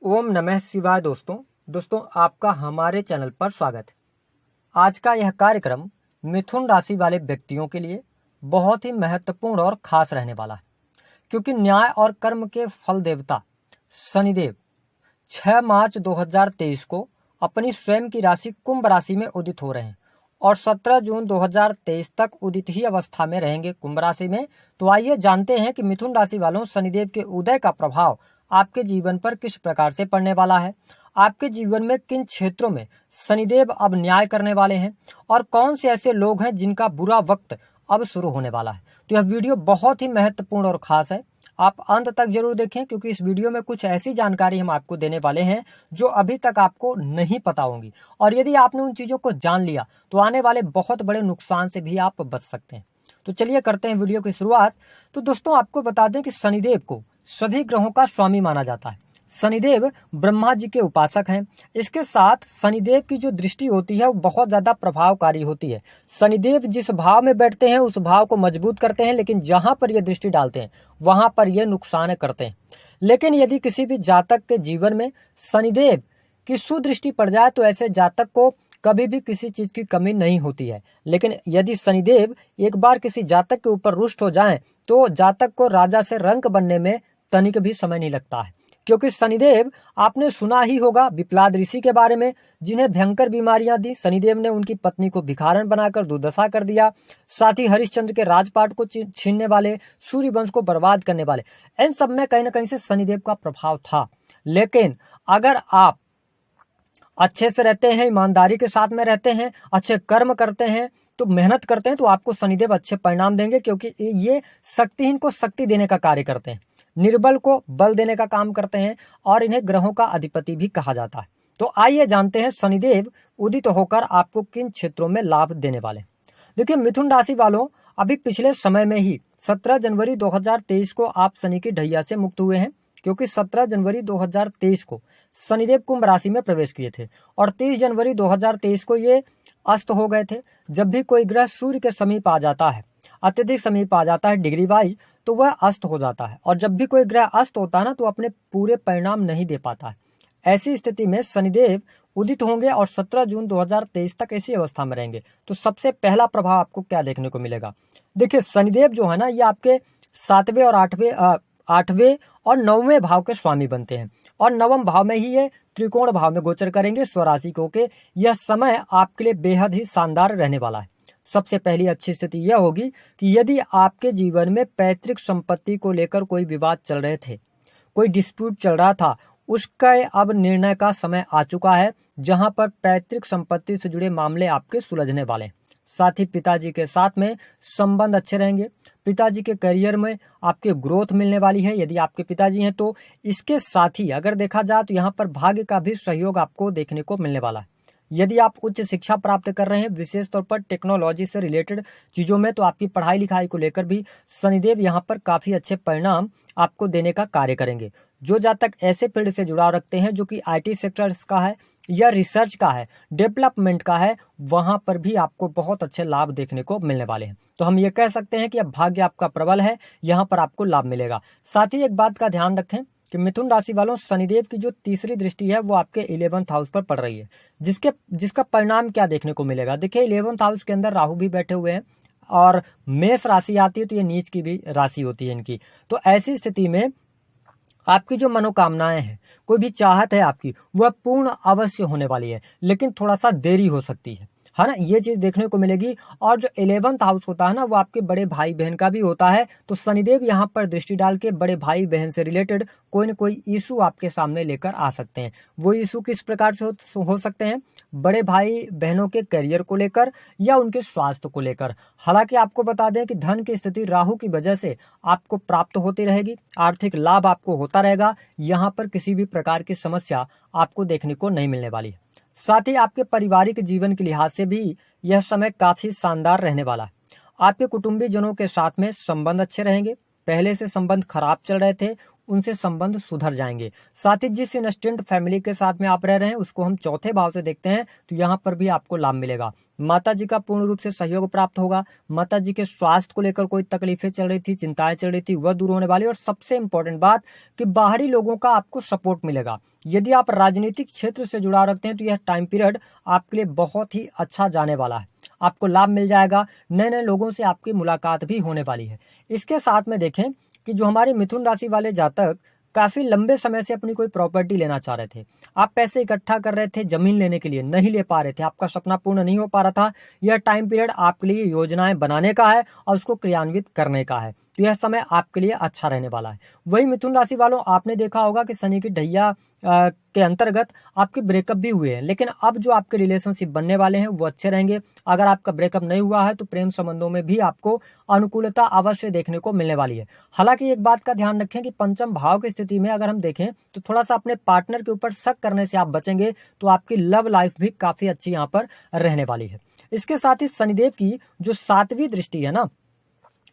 ओम नमः शिवाय। दोस्तों आपका हमारे चैनल पर स्वागत है। आज का यह कार्यक्रम मिथुन राशि वाले व्यक्तियों के लिए बहुत ही महत्वपूर्ण और खास रहने वाला है, क्योंकि न्याय और कर्म के फल देवता शनिदेव 6 मार्च 2023 को अपनी स्वयं की राशि कुंभ राशि में उदित हो रहे हैं और 17 जून 2023 तक उदित ही अवस्था में रहेंगे कुंभ राशि में। तो आइए जानते हैं कि मिथुन राशि वालों शनिदेव के उदय का प्रभाव आपके जीवन पर किस प्रकार से पड़ने वाला है, आपके जीवन में किन क्षेत्रों में शनिदेव अब न्याय करने वाले हैं और कौन से ऐसे लोग हैं जिनका बुरा वक्त अब शुरू होने वाला है। तो यह वीडियो बहुत ही महत्वपूर्ण और खास है, आप अंत तक जरूर देखें, क्योंकि इस वीडियो में कुछ ऐसी जानकारी हम आपको देने वाले हैं जो अभी तक आपको नहीं पता होंगी, और यदि आपने उन चीजों को जान लिया तो आने वाले बहुत बड़े नुकसान से भी आप बच सकते हैं। तो चलिए करते हैं वीडियो की शुरुआत। तो दोस्तों आपको बता दें कि शनिदेव को सभी ग्रहों का स्वामी माना जाता है। शनिदेव ब्रह्मा जी के उपासक हैं। इसके साथ शनिदेव की जो दृष्टि होती है वो बहुत ज्यादा प्रभावकारी होती है। शनिदेव जिस भाव में बैठते हैं उस भाव को मजबूत करते हैं, लेकिन जहां पर ये दृष्टि डालते हैं वहां पर ये नुकसान करते हैं। लेकिन यदि किसी भी जातक के जीवन में शनिदेव की सुदृष्टि पड़ जाए तो ऐसे जातक को कभी भी किसी चीज की कमी नहीं होती है। लेकिन यदि शनिदेव एक बार किसी जातक के ऊपर रुष्ट हो जाएं तो जातक को राजा से रंक बनने में तनिक भी समय नहीं लगता है, क्योंकि शनिदेव, आपने सुना ही होगा विप्लाद ऋषि के बारे में, जिन्हें भयंकर बीमारियां दी। शनिदेव ने उनकी पत्नी को भिखारन बनाकर दुर्दशा कर दिया। साथ ही हरिश्चंद्र के राजपाट को छीनने वाले, सूर्य वंश को बर्बाद करने वाले, इन सब में कहीं ना कहीं से शनिदेव का प्रभाव था। लेकिन अगर आप अच्छे से रहते हैं, ईमानदारी के साथ में रहते हैं, अच्छे कर्म करते हैं, तो मेहनत करते हैं, तो आपको शनिदेव अच्छे परिणाम देंगे, क्योंकि ये शक्तिहीन को शक्ति देने का कार्य करते हैं, निर्बल को बल देने का काम करते हैं, और इन्हें ग्रहों का अधिपति भी कहा जाता है। तो आइए जानते हैं शनिदेव उदित होकर आपको किन क्षेत्रों में लाभ देने वाले। देखिए मिथुन राशि वालों, अभी पिछले समय में ही 17 जनवरी 2023 को आप शनि की ढैया से मुक्त हुए हैं, क्योंकि 17 जनवरी 2023 को शनिदेव कुंभ राशि में प्रवेश किए थे और 30 जनवरी 2023 को ये अस्त हो गए थे। जब भी कोई ग्रह सूर्य के समीप आ जाता है, अत्यधिक समीप आ जाता है डिग्री वाइज, तो वह अस्त हो जाता है, और जब भी कोई ग्रह अस्त होता है ना तो अपने पूरे परिणाम नहीं दे पाता है। ऐसी स्थिति में शनिदेव उदित होंगे और 17 जून 2023 तक ऐसी अवस्था में रहेंगे। तो सबसे पहला प्रभाव आपको क्या देखने को मिलेगा? देखिए शनिदेव जो है ना, ये आपके 7वें और 8वें और 9वें भाव के स्वामी बनते हैं, और 9वें भाव में ही ये त्रिकोण भाव में गोचर करेंगे स्वराशि को के। यह समय आपके लिए बेहद ही शानदार रहने वाला है। सबसे पहली अच्छी स्थिति यह होगी कि यदि आपके जीवन में पैतृक संपत्ति को लेकर कोई विवाद चल रहे थे, कोई डिस्प्यूट चल रहा था, उसका अब निर्णय का समय आ चुका है, जहां पर पैतृक संपत्ति से जुड़े मामले आपके सुलझने वाले हैं। साथ ही पिताजी के साथ में संबंध अच्छे रहेंगे। पिताजी के करियर में आपके ग्रोथ मिलने वाली है, यदि आपके पिताजी हैं तो। इसके साथ ही अगर देखा जाए तो यहाँ पर भाग्य का भी सहयोग आपको देखने को मिलने वाला है। यदि आप उच्च शिक्षा प्राप्त कर रहे हैं, विशेष तौर पर टेक्नोलॉजी से रिलेटेड चीजों में, तो आपकी पढ़ाई लिखाई को लेकर भी शनिदेव यहाँ पर काफी अच्छे परिणाम आपको देने का कार्य करेंगे। जो जातक ऐसे फील्ड से जुड़ाव रखते हैं जो कि आईटी सेक्टर्स का है या रिसर्च का है, डेवलपमेंट का है, वहां पर भी आपको बहुत अच्छे लाभ देखने को मिलने वाले हैं। तो हम ये कह सकते हैं कि अब भाग्य आपका प्रबल है, यहाँ पर आपको लाभ मिलेगा। साथ ही एक बात का ध्यान रखें कि मिथुन राशि वालों, शनिदेव की जो तीसरी दृष्टि है वो आपके 11th हाउस पर पड़ रही है, जिसका परिणाम क्या देखने को मिलेगा। देखिए 11th हाउस के अंदर राहु भी बैठे हुए हैं, और मेष राशि आती है तो ये नीच की भी राशि होती है इनकी। तो ऐसी स्थिति में आपकी जो मनोकामनाएं हैं, कोई भी चाहत है आपकी, वह पूर्ण अवश्य होने वाली है, लेकिन थोड़ा सा देरी हो सकती है ना, ये चीज देखने को मिलेगी। और जो 11th हाउस होता है ना, वो आपके बड़े भाई बहन का भी होता है। तो शनिदेव यहाँ पर दृष्टि डाल के बड़े भाई बहन से रिलेटेड कोई न कोई इशू आपके सामने लेकर आ सकते हैं। वो इशू किस प्रकार से हो सकते हैं? बड़े भाई बहनों के करियर को लेकर या उनके स्वास्थ्य को लेकर। हालांकि आपको बता दें कि धन की स्थिति राहु की वजह से आपको प्राप्त होती रहेगी, आर्थिक लाभ आपको होता रहेगा। यहाँ पर किसी भी प्रकार की समस्या आपको देखने को नहीं मिलने वाली है। साथ ही आपके पारिवारिक जीवन के लिहाज से भी यह समय काफी शानदार रहने वाला है। आपके कुटुंबी जनों के साथ में संबंध अच्छे रहेंगे। पहले से संबंध खराब चल रहे थे, उनसे संबंध सुधर जाएंगे। साथ ही जिस इंस्टेंट फैमिली के साथ में आप रह रहे हैं उसको हम चौथे भाव से देखते हैं, तो यहाँ पर भी आपको लाभ मिलेगा। माता जी का पूर्ण रूप से सहयोग प्राप्त होगा। माता जी के स्वास्थ्य को लेकर कोई तकलीफें चल रही थी, चिंताएं चल रही थी, वह दूर होने वाली। और सबसे इंपॉर्टेंट बात कि बाहरी लोगों का आपको सपोर्ट मिलेगा। यदि आप राजनीतिक क्षेत्र से जुड़ाव रखते हैं तो यह टाइम पीरियड आपके लिए बहुत ही अच्छा जाने वाला है। आपको लाभ मिल जाएगा, नए नए लोगों से आपकी मुलाकात भी होने वाली है। इसके साथ में देखें कि जो हमारे मिथुन राशि वाले जातक काफी लंबे समय से अपनी कोई प्रॉपर्टी लेना चाह रहे थे, आप पैसे इकट्ठा कर रहे थे जमीन लेने के लिए, नहीं ले पा रहे थे, आपका सपना पूर्ण नहीं हो पा रहा था, यह टाइम पीरियड आपके लिए योजनाएं बनाने का है और उसको क्रियान्वित करने का है। तो यह समय आपके लिए अच्छा रहने वाला है। वही मिथुन राशि वालों, आपने देखा होगा कि शनि की ढैया के अंतर्गत आपके ब्रेकअप भी हुए हैं, लेकिन अब जो आपके रिलेशनशिप बनने वाले हैं वो अच्छे रहेंगे। अगर आपका ब्रेकअप नहीं हुआ है तो प्रेम संबंधों में भी आपको अनुकूलता अवश्य देखने को मिलने वाली है। हालांकि एक बात का ध्यान रखें कि पंचम भाव की स्थिति में अगर हम देखें तो थोड़ा सा अपने पार्टनर के ऊपर शक करने से आप बचेंगे, तो आपकी लव लाइफ भी काफी अच्छी यहाँ पर रहने वाली है। इसके साथ ही शनिदेव की जो 7वीं दृष्टि है ना,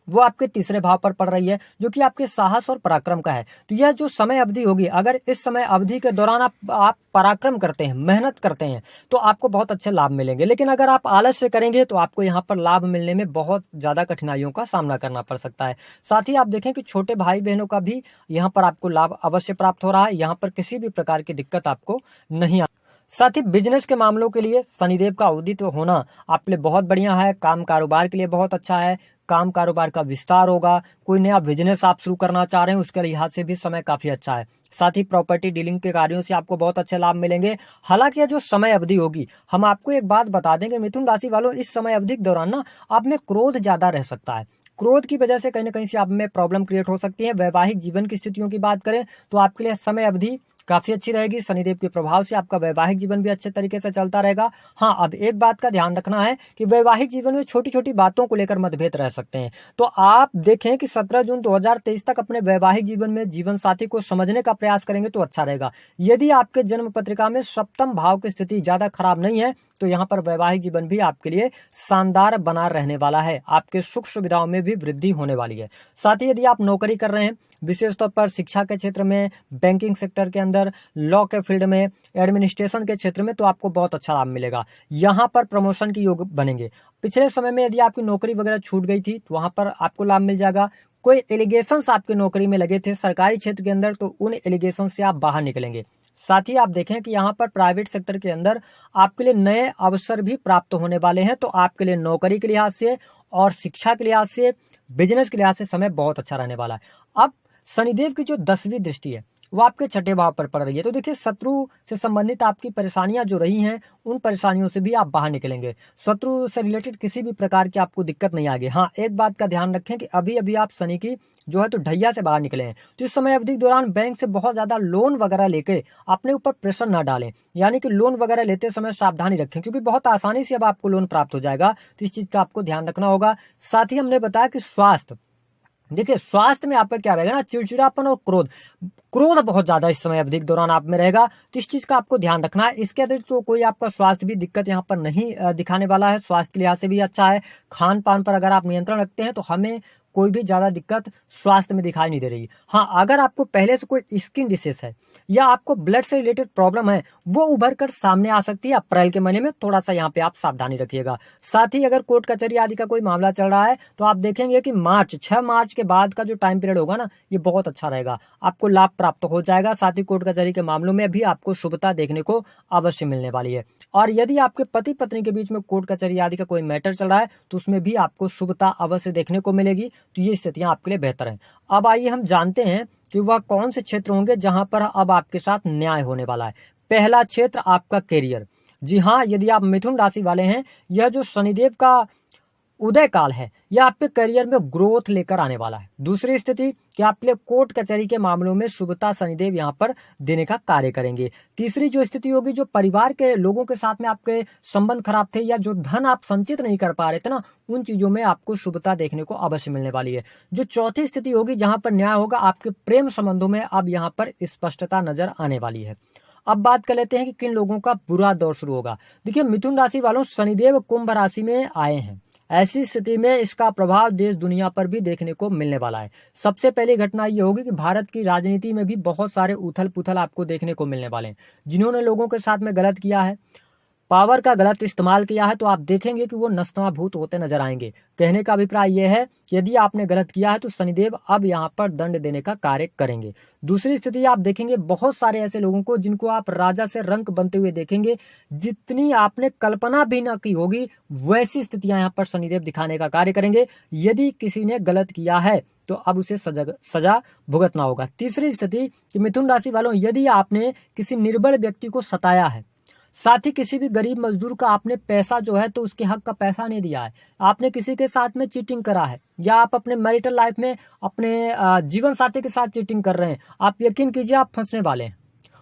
वो आपके तीसरे भाव पर पड़ रही है, जो कि आपके साहस और पराक्रम का है। तो यह जो समय अवधि होगी, अगर इस समय अवधि के दौरान आप पराक्रम करते हैं, मेहनत करते हैं, तो आपको बहुत अच्छे लाभ मिलेंगे। लेकिन अगर आप आलस से करेंगे तो आपको यहाँ पर लाभ मिलने में बहुत ज्यादा कठिनाइयों का सामना करना पड़ सकता है। साथ ही आप देखें कि छोटे भाई बहनों का भी यहाँ पर आपको लाभ अवश्य प्राप्त हो रहा है। यहाँ पर किसी भी प्रकार की दिक्कत आपको नहीं आ। साथ ही बिजनेस के मामलों के लिए शनिदेव का उदित होना आपके लिए बहुत बढ़िया है। काम कारोबार के लिए बहुत अच्छा है। काम कारोबार का विस्तार होगा। कोई नया बिजनेस आप शुरू करना चाह रहे हैं उसके लिहाज से भी समय काफी अच्छा है। साथ ही प्रॉपर्टी डीलिंग के कार्यों से आपको बहुत अच्छे लाभ मिलेंगे। हालांकि यह जो समय अवधि होगी, हम आपको एक बात बता देंगे मिथुन राशि वालों, इस समय अवधि के दौरान ना आप में क्रोध ज्यादा रह सकता है। क्रोध की वजह से कहीं ना कहीं से आप में प्रॉब्लम क्रिएट हो सकती है। वैवाहिक जीवन की स्थितियों की बात करें तो आपके लिए समय अवधि काफी अच्छी रहेगी। शनिदेव के प्रभाव से आपका वैवाहिक जीवन भी अच्छे तरीके से चलता रहेगा। हाँ, अब एक बात का ध्यान रखना है कि वैवाहिक जीवन में छोटी छोटी बातों को लेकर मतभेद रह सकते हैं। तो आप देखें कि 17 जून 2023 तक अपने वैवाहिक जीवन में जीवन साथी को समझने का प्रयास करेंगे तो अच्छा रहेगा। यदि आपके जन्म पत्रिका में सप्तम भाव की स्थिति ज्यादा खराब नहीं है तो यहाँ पर वैवाहिक जीवन भी आपके लिए शानदार बना रहने वाला है। आपके सुख सुविधाओं में भी वृद्धि होने वाली है। साथ ही यदि आप नौकरी कर रहे हैं, विशेष तौर पर शिक्षा के क्षेत्र में, बैंकिंग सेक्टर के अंदर, लॉ के फील्ड में, एडमिनिस्ट्रेशन के क्षेत्र में, तो आपको बहुत अच्छा लाभ मिलेगा। यहाँ पर प्रमोशन के योग बनेंगे। पिछले समय में यदि आपकी नौकरी वगैरह छूट गई थी तो वहां पर आपको लाभ मिल जाएगा। कोई एलिगेशंस आपकी नौकरी में लगे थे सरकारी क्षेत्र के अंदर, तो उन एलिगेशन से आप बाहर निकलेंगे। साथ ही आप देखें कि यहाँ पर प्राइवेट सेक्टर के अंदर आपके लिए नए अवसर भी प्राप्त होने वाले हैं। तो आपके लिए नौकरी के लिहाज से और शिक्षा के लिहाज से, बिजनेस के लिहाज से समय बहुत अच्छा रहने वाला है। अब शनिदेव की जो 10वीं दृष्टि है वो आपके छठे भाव पर पड़ रही है। तो देखिए, शत्रु से संबंधित आपकी परेशानियां जो रही हैं उन परेशानियों से भी आप बाहर निकलेंगे। शत्रु से रिलेटेड किसी भी प्रकार की आपको दिक्कत नहीं आएगी। हाँ, एक बात का ध्यान रखें कि अभी अभी आप शनि की जो है तो ढैया से बाहर निकले हैं, तो इस समय अवधि के दौरान बैंक से बहुत ज्यादा लोन वगैरह लेके अपने ऊपर प्रेशर ना डालें। यानी कि लोन वगैरह लेते समय सावधानी रखें, क्योंकि बहुत आसानी से अब आपको लोन प्राप्त हो जाएगा। तो इस चीज का आपको ध्यान रखना होगा। साथ ही हमने बताया कि स्वास्थ्य, देखिए स्वास्थ्य में आपका क्या रहेगा ना, चिड़चिड़ापन और क्रोध बहुत ज्यादा इस समय अवधि के दौरान आप में रहेगा। तो इस चीज का आपको ध्यान रखना है। इसके अतिरिक्त तो कोई आपका स्वास्थ्य भी दिक्कत यहाँ पर नहीं दिखाने वाला है। स्वास्थ्य के लिहाज से भी अच्छा है। खान पान पर अगर आप नियंत्रण रखते हैं तो हमें कोई भी ज्यादा दिक्कत स्वास्थ्य में दिखाई नहीं दे रही। हाँ, अगर आपको पहले से कोई स्किन डिसीज है या आपको ब्लड से रिलेटेड प्रॉब्लम है, वो उभर कर सामने आ सकती है अप्रैल के महीने में। थोड़ा सा यहाँ पे आप सावधानी रखिएगा। साथ ही अगर कोर्ट कचहरी आदि का कोई मामला चल रहा है तो आप देखेंगे कि 6 मार्च के बाद का जो टाइम पीरियड होगा ना, ये बहुत अच्छा रहेगा। आपको लाभ प्राप्त हो जाएगा। साथ ही कोर्ट कचहरी के मामलों में भी आपको शुभता देखने को अवश्य मिलने वाली है। और यदि आपके पति पत्नी के बीच में कोर्ट कचहरी आदि का कोई मैटर चल रहा है तो उसमें भी आपको शुभता अवश्य देखने को मिलेगी। तो ये स्थितियां आपके लिए बेहतर हैं। अब आइए हम जानते हैं कि वह कौन से क्षेत्र होंगे जहां पर अब आपके साथ न्याय होने वाला है। पहला क्षेत्र आपका करियर। जी हाँ, यदि आप मिथुन राशि वाले हैं, यह जो शनिदेव का उदय काल है यह आपके करियर में ग्रोथ लेकर आने वाला है। दूसरी स्थिति कि आपके लिए कोर्ट कचहरी के मामलों में शुभता शनिदेव यहाँ पर देने का कार्य करेंगे। तीसरी जो स्थिति होगी, जो परिवार के लोगों के साथ में आपके संबंध खराब थे या जो धन आप संचित नहीं कर पा रहे थे ना, उन चीजों में आपको शुभता देखने को अवश्य मिलने वाली है। जो चौथी स्थिति होगी जहां पर न्याय होगा, आपके प्रेम संबंधों में अब यहाँ पर स्पष्टता नजर आने वाली है। अब बात कर लेते हैं कि किन लोगों का बुरा दौर शुरू होगा। देखिए मिथुन राशि वालों, शनिदेव कुंभ राशि में आए हैं। ऐसी स्थिति में इसका प्रभाव देश दुनिया पर भी देखने को मिलने वाला है। सबसे पहली घटना ये होगी कि भारत की राजनीति में भी बहुत सारे उथल पुथल आपको देखने को मिलने वाले हैं। जिन्होंने लोगों के साथ में गलत किया है, पावर का गलत इस्तेमाल किया है, तो आप देखेंगे कि वो नस्तनाभूत होते नजर आएंगे। कहने का अभिप्राय यह है कि यदि आपने गलत किया है तो शनिदेव अब यहाँ पर दंड देने का कार्य करेंगे। दूसरी स्थिति आप देखेंगे बहुत सारे ऐसे लोगों को जिनको आप राजा से रंक बनते हुए देखेंगे, जितनी आपने कल्पना भी न की होगी वैसी स्थितियां यहाँ पर शनिदेव दिखाने का कार्य करेंगे। यदि किसी ने गलत किया है तो अब उसे सजा भुगतना होगा। तीसरी स्थिति कि मिथुन राशि वालों, यदि आपने किसी निर्बल व्यक्ति को सताया है, साथ ही किसी भी गरीब मजदूर का आपने पैसा जो है तो उसके हक का पैसा नहीं दिया है, आपने किसी के साथ में चीटिंग करा है, या आप अपने मैरिटल लाइफ में अपने जीवन साथी के साथ चीटिंग कर रहे हैं, आप यकीन कीजिए आप फंसने वाले हैं।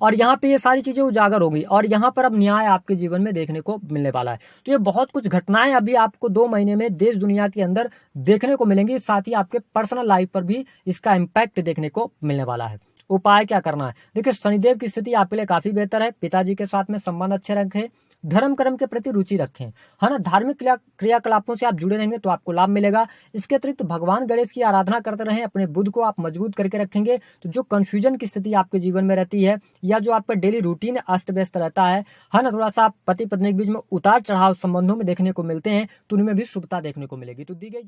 और यहाँ पे ये सारी चीजें उजागर होगी और यहाँ पर अब न्याय आपके जीवन में देखने को मिलने वाला है। तो ये बहुत कुछ घटनाएं अभी आपको 2 महीने में देश दुनिया के अंदर देखने को मिलेंगी। साथ ही आपके पर्सनल लाइफ पर भी इसका इम्पैक्ट देखने को मिलने वाला है। उपाय क्या करना है? देखिए, शनिदेव की स्थिति आपके लिए काफी बेहतर है। पिताजी के साथ में संबंध अच्छे रखें, धर्म कर्म के प्रति रुचि रखें, है ना। धार्मिक क्रियाकलापों से आप जुड़े रहेंगे तो आपको लाभ मिलेगा। इसके अतिरिक्त भगवान गणेश की आराधना करते रहें। अपने बुद्ध को आप मजबूत करके रखेंगे तो जो कंफ्यूजन की स्थिति आपके जीवन में रहती है, या जो आपका डेली रूटीन अस्त व्यस्त रहता है ना, थोड़ा सा पति पत्नी के बीच में उतार चढ़ाव संबंधों में देखने को मिलते हैं, तो उनमें भी शुभता देखने को मिलेगी। तो दी गई